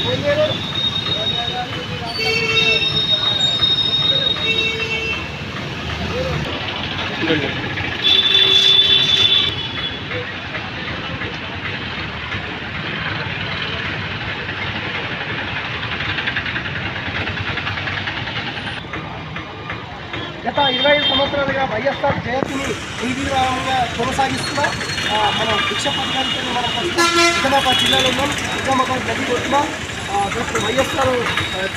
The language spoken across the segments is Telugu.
గత 25 సంవత్సరాలుగా వైఎస్ఆర్ జయంతిని నిర్విరామంగా కొనసాగిస్తున్న మన దీక్ష పథకానికి మనం నిజామాబాద్ జిల్లాలో ఉన్నాం. నిజామాబాద్ నది ఒడ్డున డాక్టర్ వైఎస్ఆర్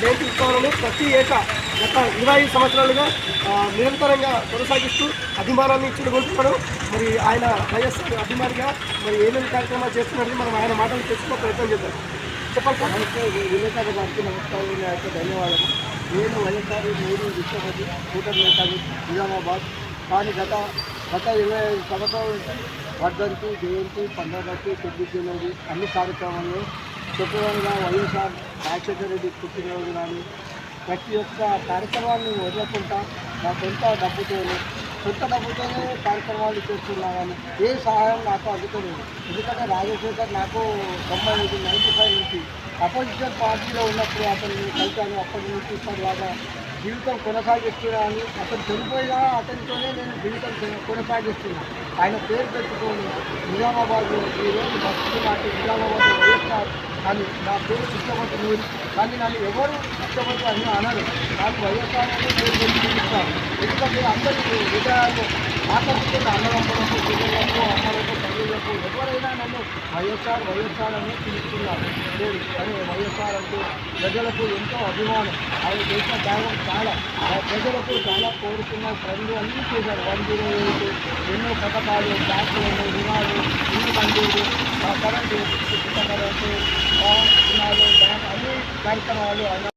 జయంతి ఉత్సవాలను ప్రతి ఏటా గత 25 సంవత్సరాలుగా నిరంతరంగా కొనసాగిస్తూ అభిమానాన్ని చూడగొంటున్నాడు. మరి ఆయన వైఎస్ఆర్ అభిమానిగా మరి ఏమేమి కార్యక్రమాలు చేస్తున్నది మనం ఆయన మాటలు తెలుసుకునే ప్రయత్నం చేద్దాం. చెప్పండి. విలేకరుల గారికి నమస్కారం, ధన్యవాదాలు. నేను వైఎస్ఆర్ మీరు విశ్వపతి కూటమి నేతలు నిజామాబాద్. కానీ గత 25 సంవత్సరాల నుంచి వర్ధంతి, జయంతి, పండుగకి, పెళ్లి అన్ని కార్యక్రమాల్లో శుక్రవారంగా వైఎస్ఆర్ రాజశేఖర రెడ్డి పుట్టినరోజు కానీ ప్రతి ఒక్క కార్యక్రమాన్ని వదలకుండా నా సొంత డబ్బుతోనే కార్యక్రమాలు చేస్తున్నా కానీ ఏ సహాయం నాకు అందుకోలేదు. ఎందుకంటే రాజశేఖర్ నాకు 95 నుంచి అపోజిషన్ పార్టీలో ఉన్నప్పుడు అతన్ని కలిశాను. అప్పటి నుంచి ఇప్పటిలాగా జీవితం కొనసాగిస్తున్నాను. అతను చనిపోయినా అతనితోనే నేను జీవితం కొనసాగిస్తున్నాను. ఆయన పేరు పెట్టుకొని నిజామాబాద్లో ఈరోజు భక్తులు నాకు నిజామాబాద్ వైఎస్ఆర్ కానీ నా పేరు కృష్ణపతి నూరి. కానీ నన్ను ఎవరు కృష్ణపతి అని అనరు. నాకు వైఎస్ఆర్ పేరు పెట్టి చూపిస్తాను. ఎందుకంటే అందరికీ హృదయాలు ఆకర్షిస్తున్న అన్నదమ్ములకు, పిల్లలకు, అమ్మలకు, తల్లులకు ఎవరైనా నన్ను వైఎస్ఆర్ అని పిలుస్తున్నారు. లేదు కానీ వైఎస్ఆర్ అంటే ప్రజలకు ఎంతో అభిమానం. ఆయన చేసిన త్యాగం చాలా ప్రజలకు చాలా కోరుకున్న పనులు అన్నీ చేశారు. 108 ఎన్నో పథకాలు, బ్యాంకులు, రుణాలు, ఇల్లు మంజూరు, కరెంటు, రుణాలు, బ్యాంక్ అన్ని కార్యక్రమాలు